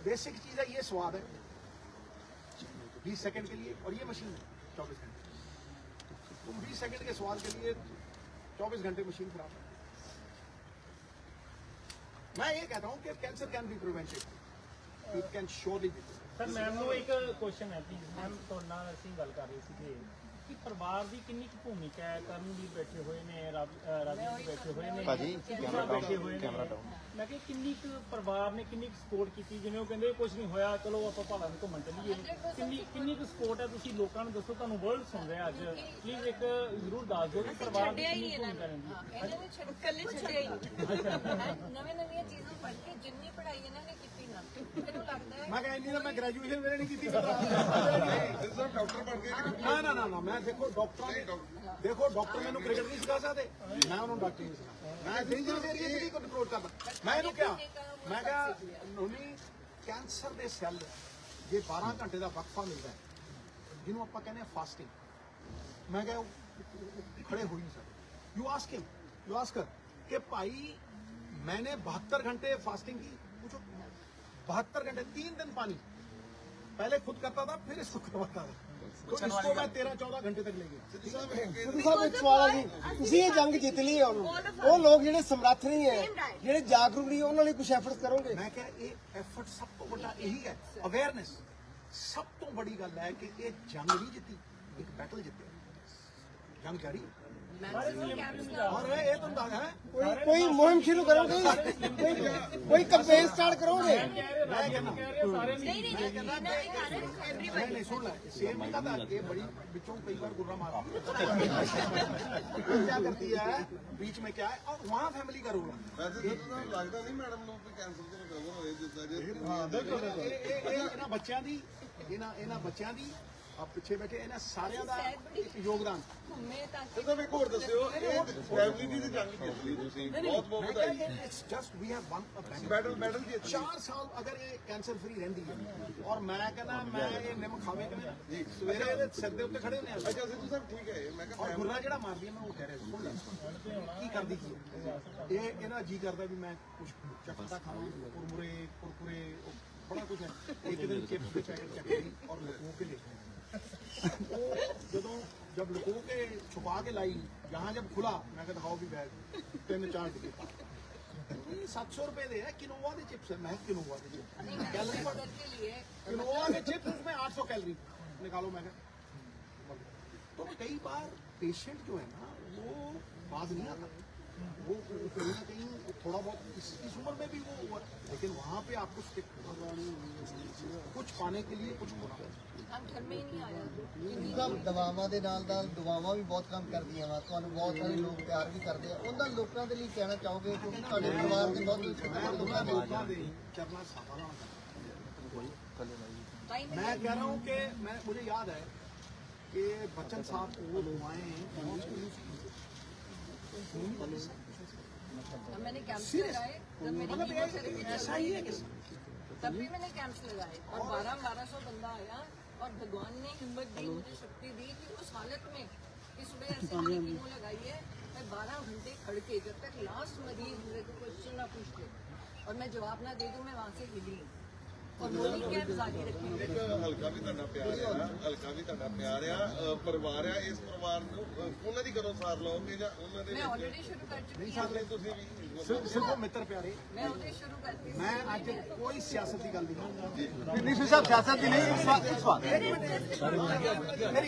बेसिक चीज है, ये स्वाद है 20 सेकंड के लिए, और ये मशीन है 24 घंटे। तुम 20 सेकंड के स्वाद के लिए 24 घंटे मशीन खराब है। मैं ये कहता हूँ कि cancer can be prevented, it can surely be. Sir ma'am ਨੂੰ ਇੱਕ ਕੁਐਸਚਨ ਹੈ ਪਲੀਜ਼। ਮੈਮ ਤੁਹਾਡੇ ਨਾਲ ਅਸੀਂ ਗੱਲ ਕਰ ਰਹੇ ਸੀਗੇ ਕਿ ਪਰਿਵਾਰ ਦੀ ਕਿੰਨੀ ਕੁ ਭੂਮਿਕਾ ਹੈ। ਕਰਨਦੀਪ ਬੈਠੇ ਹੋਏ ਨੇ, ਰਾਜੂ ਬੈਠੇ ਹੋਏ ਨੇ, ਬੈਠੇ ਹੋਏ ਨੇ, ਮੈਂ ਕਿਹਾ ਕਿੰਨੀ ਕੁ ਪਰਿਵਾਰ ਨੇ ਕਿੰਨੀ ਕੁ ਸਪੋਰਟ ਕੀਤੀ। ਜਿਵੇਂ ਉਹ ਕਹਿੰਦੇ ਕੁਝ ਨਹੀਂ ਹੋਇਆ, ਚਲੋ ਆਪਾਂ ਭਾਲਾਂ ਨੂੰ ਘੁੰਮਣ ਚੱਲੀਏ, ਕਿੰਨੀ ਕੁ ਸਪੋਰਟ ਹੈ। ਤੁਸੀਂ ਲੋਕਾਂ ਨੂੰ ਦੱਸੋ, ਤੁਹਾਨੂੰ ਵਰਲਡ ਸੁਣ ਰਿਹਾ ਅੱਜ, ਪਲੀਜ਼ ਇੱਕ ਜ਼ਰੂਰ ਦੱਸ ਦਿਓ ਕਿ ਪਰਿਵਾਰ ਦੀ ਕਿੰਨੀ ਭੂਮਿਕਾ ਰਹਿੰਦੀ ਹੈ। ਇਹਨਾਂ ਨੇ ਕੱਲੇ ਛੱਡਿਆ ਹੀ ਨਹੀਂ। ਨਵੀਆਂ ਚੀਜ਼ਾਂ ਪੜ੍ਹ ਕੇ ਜਿੰਨੀ ਪੜ੍ਹਾਈ ਇਹਨਾਂ ਨੇ ਕੀਤੀ ਨਾ, ਮੈਨੂੰ ਲੱਗਦਾ ਹੈ मैं कह नहीं मैं ग्रेजुएशन मेरे नहीं की थी। ਸਿਰਫ ਡਾਕਟਰ ਬਣ ਕੇ ना मैं देखो डॉक्टर मैंने क्रिकेट नहीं सिखा सकते, मैं उन्होंने डॉक्टर नहीं सिखा, मैं बिजनेस एरिया को कंट्रोल करना। मैं इन्हों क्या मैं क्या उन्होंने कैंसर के सैल जे 12 घंटे का वक्फा मिलता है जिन्हों आप कहने फास्टिंग, मैं क्या खड़े हो नहीं सकते। You ask him, you ask कर कि भाई मैंने 72 घंटे फास्टिंग की, पूछो 72 घंटे, 3 दिन पानी, पहले खुद करता था फिर इसको करवाता था, तो इसको मैं 13-14 घंटे तक ले गया। ਸਿੱਧੂ ਸਾਹਿਬ ਇੱਕ ਸਿੱਧੂ ਸਾਹਿਬ ਇੱਕ ਸਵਾਲ ਆ ਜੀ, ਤੁਸੀਂ ਇਹ ਜੰਗ ਜਿੱਤ ਲਈ ਹੈ ਉਹ ਲੋਕ ਜਿਹੜੇ ਸਮਰੱਥ ਨਹੀਂ ਹੈ, ਜਿਹੜੇ ਜਾਗਰੂਕ ਨਹੀਂ, ਉਹਨਾਂ ਲਈ ਕੁਝ ਐਫਰਟਸ ਕਰੋਗੇ? ਮੈਂ ਕਿਹਾ ਇਹ ਐਫਰਟ ਸਭ ਤੋਂ ਵੱਡਾ ਇਹੀ ਹੈ, ਅਵੇਅਰਨੈਸ। ਸਭ ਤੋਂ ਬੜੀ ਗੱਲ ਹੈ ਕਿ ਇਹ ਜੰਗ ਨਹੀਂ ਜਿੱਤੀ, ਇੱਕ ਬੈਟਲ ਜਿੱਤਿਆ, ਜੰਗ ਜਾਰੀ ਹੈ। और ये तुम दादा है ਕੋਈ ਮੁਹਿੰਮ ਸ਼ੁਰੂ ਕਰੋਗੇ? ਕੋਈ ਕੰਪੇਨ ਸਟਾर्ट ਕਰੋਗੇ? नहीं नहीं सुन ला, सेम नहीं कहता, ये बड़ी बिचों कई बार गुर्रा मारती है, क्या करती है बीच में क्या है, और वहाँ फैमिली का रोल है। ਵੈਸੇ ਸਿੱਧੂ ਸਾਹਿਬ ਲੱਗਦਾ ਨਹੀਂ ਮੈਡਮ ਨੂੰ ਕਿ ਕੈਂਸਰ ਤੋਂ ਰਿਕਵਰ ਹੋਏ ਜਿੱਦਾਂ ਜੇ ਇਹਨਾਂ ਬੱਚਿਆਂ ਦੀ, ਇਹਨਾਂ ਬੱਚਿਆਂ ਦੀ ਆ ਪਿੱਛੇ ਬੈਠੇ ਇਹਨਾਂ ਸਾਰਿਆਂ ਦਾ ਇੱਕ ਯੋਗਦਾਨ। घूमे ताकि ਸਿੱਧੂ ਸਾਹਿਬ ਇੱਕ ਹੋਰ ਦੱਸਿਓ, ਇਹ ਫੈਮਿਲੀ ਦੀ ਜੰਗ ਜਿੱਤ ਲਈ ਤੁਸੀਂ, ਬਹੁਤ ਬਹੁਤ ਵਧਾਈ। It's just we have won medal ਜਿੱਤ 4 ਸਾਲ ਅਗਰ ਇਹ ਕੈਂਸਰ ਫ੍ਰੀ ਰਹਿੰਦੀ ਹੈ, ਔਰ ਮੈਂ ਕਹਿੰਦਾ ਮੈਂ ਇਹ ਨਿੰਮ ਖਾਵੇ ਕਿ ਨਹੀਂ, ਸਵੇਰੇ ਇਹਦੇ ਸਿਰ ਦੇ ਉੱਤੇ ਖੜੇ ਹੁੰਦੇ ਆ, ਅੱਛਾ ਸਿੱਧੂ ਸਾਹਿਬ ਠੀਕ ਹੈ, ਮੈਂ ਕਿਹਾ ਔਰ ਗੁਰਰਾ ਜਿਹੜਾ ਮਾਰਦੀ ਹੈ, ਮੈਂ ਉਹ ਕਹਿ ਰਿਹਾ ਸੀ ਕੀ ਕਰਦੀ ਕੀ ਹੈ? ਇਹ ਇਹਨਾਂ ਜੀ ਕਰਦਾ ਵੀ ਮੈਂ ਕੁਝ ਚੱਕਦਾ ਖਾਵਾਂ, ਕੁਰਕੁਰੇ ਬੜਾ ਕੁਝ ਹੈ। ਇੱਕ ਦਿਨ ਚਿਪਸ ਦੇ ਪੈਕਟ ਚੱਕੀ ਔਰ ਲੁਕੋ ਕੇ ਲੈ जब लुको के छुपा के लाई, यहाँ जब खुला मैं कहता खाओ भी बैग 3-4 टिकट 700 रुपए दे, किनोवा के चिप्स है, मैं किनोवा के चिप्स कैलोरी के लिए किनोवा के चिप्स, उसमें 800 कैलोरी निकालो। मैं कहता तो कई बार पेशेंट जो है ना वो बाज नहीं आता, वो कहीं ना कहीं थोड़ा बहुत इस उम्र में भी वो हुआ, लेकिन वहाँ पे आपको स्टिक कुछ पाने के लिए कुछ होना। हम घर में ही नहीं आया। ਸਭ ਦਵਾਵਾਂ ਦੇ ਨਾਲ ਦੁਆਵਾਂ ਵੀ ਬਹੁਤ ਕੰਮ ਕਰਦੀਆਂ ਵਾ, ਤੁਹਾਨੂੰ ਬਹੁਤ ਸਾਰੇ ਲੋਕ ਪਿਆਰ ਵੀ ਕਰਦੇ ਆ, ਉਹਨਾਂ ਲੋਕਾਂ ਦੇ ਲਈ ਕਹਿਣਾ ਚਾਹੋਗੇ ਕਿਉਂਕਿ ਤੁਹਾਡੇ ਪਰਿਵਾਰ ਦੇ ਬਹੁਤ ਲੋਕਾਂ ਦੇ लोगों दे चरना साधा भाई मैं कह रहा हूँ कि मुझे याद है कि बच्चन साहब को वो दुआएं जब मैंने कैंप्स लगाए, जब मेरी मतलब कीमोथेरेपी चल ऐसा ही रही है कि थी, तब भी मैंने कैंप्स लगाए और 1200 बंदा आया, और भगवान ने हिम्मत दी, मुझे शक्ति दी कि उस हालत में कि सुबह ऐसे मैंने कीमो लगाई है, मैं 12 घंटे खड़ के जब तक लास्ट मरीज मेरे को क्वेश्चन ना पूछ ले और मैं जवाब ना दे दूं, मैं वहाँ से हिली और मोदी कैब जारी रखी। ਇੱਕ ਹਲਕਾ ਵੀ ਤੁਹਾਡਾ ਪਿਆਰ ਆ, ਹਲਕਾ ਵੀ ਤੁਹਾਡਾ ਪਿਆਰ ਆ, ਪਰਿਵਾਰ ਆ, ਇਸ ਪਰਿਵਾਰ ਨੂੰ ਉਹਨਾਂ ਦੀ ਕਦੋਂ ਸਾਰ ਲਓਗੇ ਜਾਂ ਉਹਨਾਂ ਦੇ मैं ऑलरेडी शुरू कर चुकी हूँ, ਸਾਥ ਤੁਸੀਂ ਵੀ सिर्फ मित्र प्यारे, मैं ऑलरेडी शुरू करती हूँ। मैं आज कोई सियासत की गल नहीं ਨਹੀਂ ਸਾਹਿਬ ਸਿਆਸਤ ਦੀ ਨਹੀਂ, ਇਸ ਵਾਰ मेरी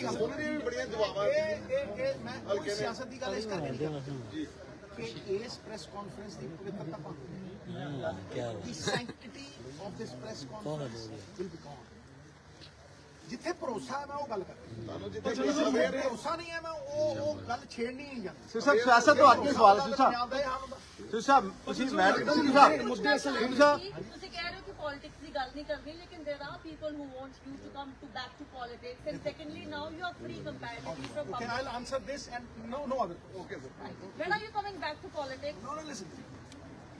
गल ਉਹਨਾਂ ਦੀਆਂ ਵੀ ਬੜੀਆਂ ਦੁਆਵਾਂ मैं कोई सियासत की गल इस करके नहीं करता कि इस प्रेस कॉन्फ्रेंस की पवित्रता पाती the sanctity of this press conference will be gone। जिथे भरोसा है मैं वो गल करता, ਤੁਹਾਨੂੰ ਜਿੱਥੇ भरोसा नहीं है मैं वो गल छेड़नी नहीं जाती। ਸਿਰ ਸਿਆਸਤ ਤੋਂ ਹਟ ਕੇ ਸਵਾਲ ਸਿਰ ਸਾਹਿਬ, ਪੰਜਾਬ ਦਾ ਇਹ ਹਾਲ ਹੁੰਦਾ। ਸਿਰ ਸਾਹਿਬ ਤੁਸੀਂ ਮੈਡਮ ਸਿਰ ਸਾਹਿਬ ਮੁੱਦੇ ਸਿਰ ਸਾਹਿਬ ਤੁਸੀਂ ਕਹਿ ਰਹੇ ਹੋ ਕਿ ਪੋਲਿਟਿਕਸ ਦੀ ਗੱਲ ਨਹੀਂ ਕਰਨੀ, ਲੇਕਿਨ there are people who want you to come to back to politics, and secondly now you are free comparatively from Okay, public. I'll answer this and no other. Okay, sir. When are you coming back to politics? No, listen.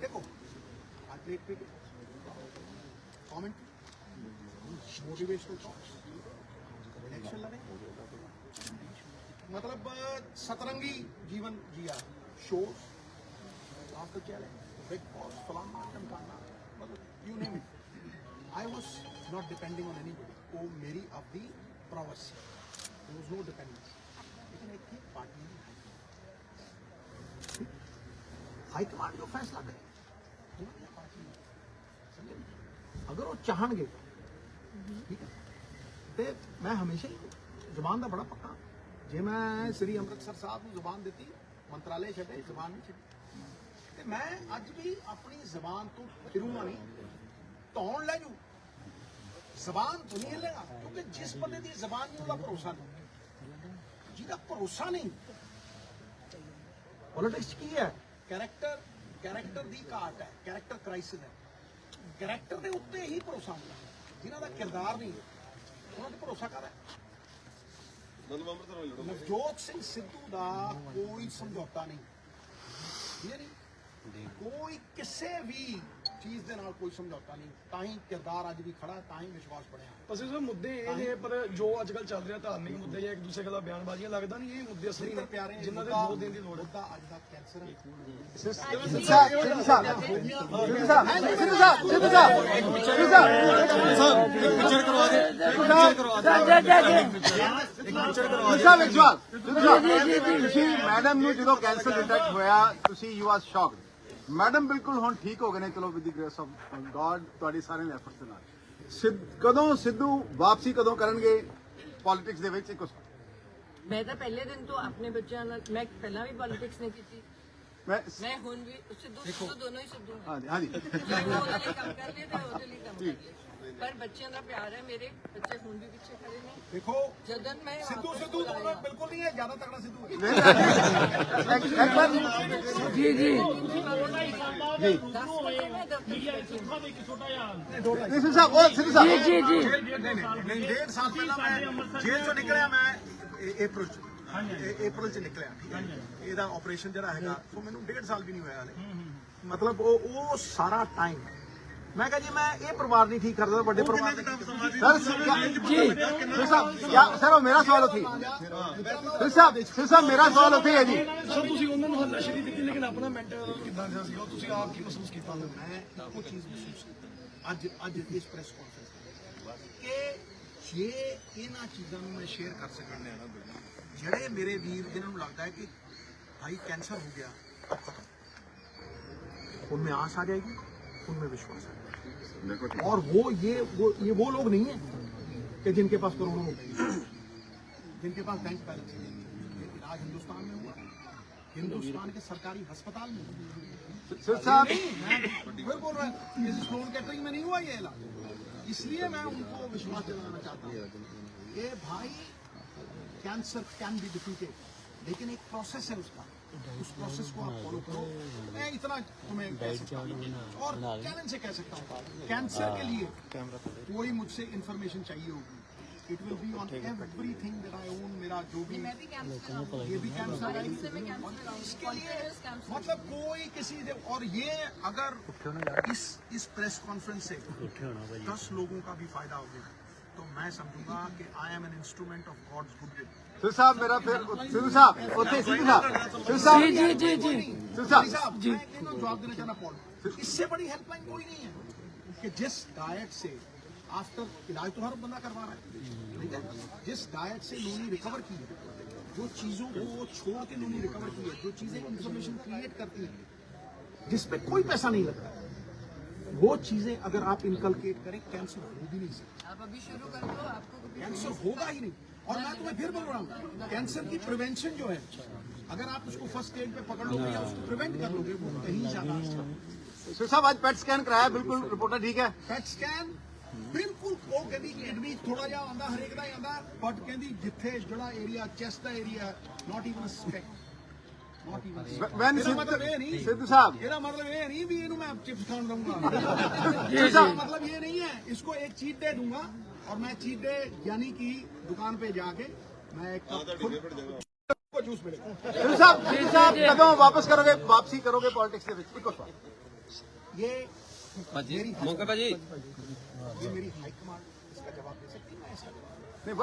देखो, I play cricket. Comment. Motivational talks. Election लड़े. मतलब सतरंगी जीवन जिया. Shows. After क्या है? Big boss, फलाना, टमकाना. मतलब you name it. I was not depending on anybody. वो मेरी अपनी prowess. There was no dependence. लेकिन एक थी पार्टी में हाईकमान जो फैसला करे अगर वो चाहणगे ठीक है ते मैं हमेशा ही ਜ਼ਬਾਨ ਦਾ ਬੜਾ ਪੱਕਾ ਜੇ ਮੈਂ ਸ੍ਰੀ ਅੰਮ੍ਰਿਤਸਰ ਸਾਹਿਬ ਨੂੰ ਜ਼ਬਾਨ ਦਿੱਤੀ ਮੰਤਰਾਲੇ ਛੱਡੇ ਜ਼ਬਾਨ ਨਹੀਂ ਛੱਡੀ ਤੇ ਮੈਂ ਅੱਜ ਵੀ ਆਪਣੀ ਜ਼ਬਾਨ ਤੋਂ ਫਿਰੂੰਗਾ ਨਹੀਂ ਧੌਣ ਲੈ ਜੂ ਜ਼ਬਾਨ ਤੋਂ ਨਹੀਂ ਹਿੱਲੇਗਾ ਕਿਉਂਕਿ ਜਿਸ ਬੰਦੇ ਦੀ ਜ਼ਬਾਨ ਨਹੀਂ ਉਹਦਾ ਭਰੋਸਾ ਨਹੀਂ ਜਿਹਦਾ ਭਰੋਸਾ ਨਹੀਂ ਪੋਲਿਟਿਕਸ ਕੀ ਹੈ कैरेक्टर ਦੀ ਘਾਟ ਹੈ कैरेक्टर क्राइसिस ਹੈ कैरेक्टर ਦੇ ਉੱਤੇ ਹੀ ਭਰੋਸਾ ਹੁੰਦਾ ਜਿਨ੍ਹਾਂ ਦਾ ਕਿਰਦਾਰ ਨਹੀਂ ਉਹਨਾਂ ਤੇ ਭਰੋਸਾ ਕਰਦਾ ਮਤਲਬ ਅੰਮ੍ਰਿਤਸਰ ਵਾਲੇ ਲੜੋ ਨਵਜੋਤ ਸਿੰਘ ਸਿੱਧੂ ਦਾ ਕੋਈ ਸਮਝੌਤਾ ਨਹੀਂ ਠੀਕ ਹੈ ਨਹੀਂ ਕੋਈ ਕਿਸੇ ਵੀ ਚੀਜ਼ ਦੇ ਨਾਲ ਕੋਈ ਸਮਝੌਤਾ ਨਹੀਂ, ਤਾਂ ਹੀ ਕਿਰਦਾਰ ਅੱਜ ਵੀ ਖੜਾ ਹੈ, ਤਾਂ ਹੀ ਵਿਸ਼ਵਾਸ ਬਣਿਆ। ਬਸ ਇਹ ਮੁੱਦੇ ਇਹ ਨੇ, ਪਰ ਜੋ ਅੱਜ ਕੱਲ ਚੱਲ ਰਿਹਾ ਧਾਰਮਿਕ ਮੁੱਦੇ ਜਾਂ ਇੱਕ ਦੂਸਰੇ ਖਿਲਾਫ ਬਿਆਨਬਾਜ਼ੀਆਂ, ਲੱਗਦਾ ਨਹੀਂ ਇਹ ਮੁੱਦੇ ਅਸਲੀ ਨੇ ਪਿਆਰੇ ਜਿਨ੍ਹਾਂ ਦੇ ਜ਼ੋਰ ਦੇਣ ਦੀ ਲੋੜ ਹੈ। ਮੁੱਦਾ ਅੱਜ ਦਾ ਕੈਂਸਰ ਹੈ। ਤੁਸੀਂ ਮੈਡਮ ਨੂੰ ਜਦੋਂ ਕੈਂਸਰ ਡਿਟੈਕਟ ਹੋਇਆ ਤੁਸੀਂ ਯੂ ਆਰ ਸ਼ੌਕਡ, ਮੈਡਮ ਬਿਲਕੁਲ ਹੁਣ ਠੀਕ ਹੋ ਗਏ ਨੇ, ਚਲੋ with the grace of god ਤੁਹਾਡੀ ਸਾਰਿਆਂ ਦੇ ਐਫਰਟਸ ਦੇ ਨਾਲ। ਕਦੋਂ ਸਿੱਧੂ ਵਾਪਸੀ ਕਦੋਂ ਕਰਨਗੇ ਪੋਲਿਟਿਕਸ ਦੇ ਵਿੱਚ? मैं तो पहले दिन तो अपने बच्चों नाल मैं पहला भी पॉलिटिक्स नहीं की मैं हुन भी सिद्धू दोनों ही सिद्धू हैं। ਹਾਂਜੀ ਹਾਂਜੀ मैं ਉਹਦੇ ਲਈ ਕੰਮ ਕਰ ਲਈ ਤੇ ਉਹਦੇ ਲਈ ਕੰਮ ਕਰ ਲਈ, ਪਰ ਬੱਚਿਆਂ ਦਾ ਪਿਆਰ ਹੈ, ਮੇਰੇ ਬੱਚੇ ਹੁਣ ਵੀ ਪਿੱਛੇ ਖੜੇ ਨੇ। ਦੇਖੋ ਜਦੋਂ ਮੈਂ ਸਿੱਧੂ ਸਿੱਧੂ ਤੋਂ ਬਿਲਕੁਲ ਨਹੀਂ ਹੈ, ਜ਼ਿਆਦਾ ਤਕੜਾ ਸਿੱਧੂ ਹੈ। ਸਿੱਧੂ ਸਾਹਿਬ ਉਹ ਸਿੱਧੂ ਸਾਹਿਬ ਨਹੀਂ 1.5 ਸਾਲ ਪਹਿਲਾਂ ਮੈਂ ਜੇਲ੍ਹ ਚੋਂ ਨਿਕਲਿਆ, ਮੈਂ ਅਪ੍ਰੈਲ ਚ ਨਿਕਲਿਆ, ਠੀਕ ਹੈ। ਇਹਦਾ ਆਪਰੇਸ਼ਨ ਜਿਹੜਾ ਹੈਗਾ ਉਹ ਮੈਨੂੰ 1.5 ਸਾਲ ਵੀ ਨਹੀਂ ਹੋਇਆ ਹਲੇ। ਮਤਲਬ ਉਹ ਸਾਰਾ ਟਾਈਮ ਮੈਂ ਕਿਹਾ ਜੀ ਮੈਂ ਇਹ ਪਰਿਵਾਰ ਨਹੀਂ ਠੀਕ ਕਰਦਾ, ਵੱਡੇ ਪਰਿਵਾਰ ਸਰ ਸਰ ਉਹ ਮੇਰਾ ਸਵਾਲ ਉੱਥੇ ਸਿਰ ਸਾਹਿਬ ਮੇਰਾ ਸਵਾਲ ਉੱਥੇ ਹੈ ਜੀ। ਸਰ ਤੁਸੀਂ ਉਹਨਾਂ ਨੂੰ ਹੱਲਾਸ਼ੇਰੀ ਦਿੱਤੀ, ਲੇਕਿਨ ਆਪਣਾ ਮੈਂਟਲ ਕਿੱਦਾਂ ਦਾ ਸੀਗਾ, ਤੁਸੀਂ ਆਪ ਕੀ ਮਹਿਸੂਸ ਕੀਤਾ? ਮੈਂ ਇੱਕੋ ਚੀਜ਼ ਮਹਿਸੂਸ ਕੀਤੀ ਅੱਜ ਇਸ ਪ੍ਰੈਸ ਕਾਨਫਰੰਸ ਕਿ ਜੇ ਇਹਨਾਂ ਚੀਜ਼ਾਂ ਨੂੰ ਮੈਂ ਸ਼ੇਅਰ ਕਰ ਸਕਾਂ, ਜਿਹੜੇ ਮੇਰੇ ਵੀਰ ਜਿਨ੍ਹਾਂ ਨੂੰ ਲੱਗਦਾ ਹੈ ਕਿ ਭਾਈ कैंसर हो गया अब खत्म, उनमें आस आ जाएगी, उनमें विश्वास आ जाएगा। और वो लोग नहीं है कि जिनके पास करोड़ों रुपए, जिनके पास बैंक बैलेंस नहीं है। इलाज हिंदुस्तान में हुआ, हिंदुस्तान के सरकारी अस्पताल में हुआ। सिर साहब मैं फिर बोल रहा हूँ, इस स्लोन कैटरिंग में नहीं हुआ ये इलाज, इसलिए मैं उनको विश्वास दिलाना चाहता हूँ कि भाई कैंसर कैन बी डिफीटेड, लेकिन एक प्रोसेस है उसका, उस प्रोसेस को आप फॉलो करो। मैं इतना तुम्हें कह सकता हूँ और चैलेंज से कह सकता हूँ, कैंसर के लिए कोई मुझसे इंफॉर्मेशन चाहिए होगी, it will be on everything that I own. मेरा जो भी मैं भी कैंसर ये भी कैंसर है, इसके लिए मतलब कोई किसी और ये अगर इस प्रेस कॉन्फ्रेंस से 10 लोगों का भी फायदा हो गया तो मैं समझूंगा कि I am an instrument of God's goodwill. Sir साहब मेरा फिर सिद्धू साहब उत्थे सिद्धू साहब सिद्धू साहब जी मैं जवाब देना चाहना पॉल, इससे बड़ी हेल्पलाइन कोई नहीं है कि जिस डाइट से आफ्टर इलाज तो हर बंदा करवा रहा है, ठीक है, जिस डाइट से लोनी रिकवर की है, जो चीजों को छोड़ के लोनी रिकवर की है, जो चीजें इंफॉर्मेशन क्रिएट करती हैं जिसपे कोई पैसा नहीं लगता, वो चीजें अगर आप इनकलकेट करें, कैंसर हो भी नहीं सकता। आप अभी शुरू कर दो, आपको कैंसर होगा ही नहीं। और मैं तुम्हें फिर बोल रहा हूँ, कैंसर की प्रिवेंशन जो है, अगर आप उसको फर्स्ट स्टेज पे पकड़ लोगे या उसको प्रिवेंट कर लोगे, वो कहीं ज्यादा अच्छा है। सिर साहब आज पेट स्कैन कराया, बिल्कुल रिपोर्टर ठीक है? ਪੈਟ ਸਕੈਨ ਬਿਲਕੁਲ ਉਹ ਕਹਿੰਦੀ ਕਿਡਨੀ ਥੋੜਾ ਜਿਹਾ ਆਉਂਦਾ, ਹਰੇਕ ਦਾ ਹੀ ਆਉਂਦਾ, ਬਟ ਕਹਿੰਦੀ ਜਿੱਥੇ ਜਿਹੜਾ ਏਰੀਆ ਚੈਸਟ ਦਾ area, not even speck, not even. When ਇਹਦਾ ਮਤਲਬ ਇਹ ਨਹੀਂ, सिद्धू साहब ਇਹਦਾ ਮਤਲਬ ਇਹ ਨਹੀਂ ਵੀ ਇਹਨੂੰ ਮੈਂ चिप्स खान दूंगा। इसका मतलब ये नहीं है, इसको एक चीट डे दूंगा और मैं चीट डे यानी कि दुकान पे जाके मैं एक को जूस मिलेगा। सिद्धू साहब कदों वापस करोगे, वापसी करोगे पॉलिटिक्स के विच? इको सवाल ये मेरी हाईकमांड इसका जवाब दे सकती है, मैं इसका जवाब नहीं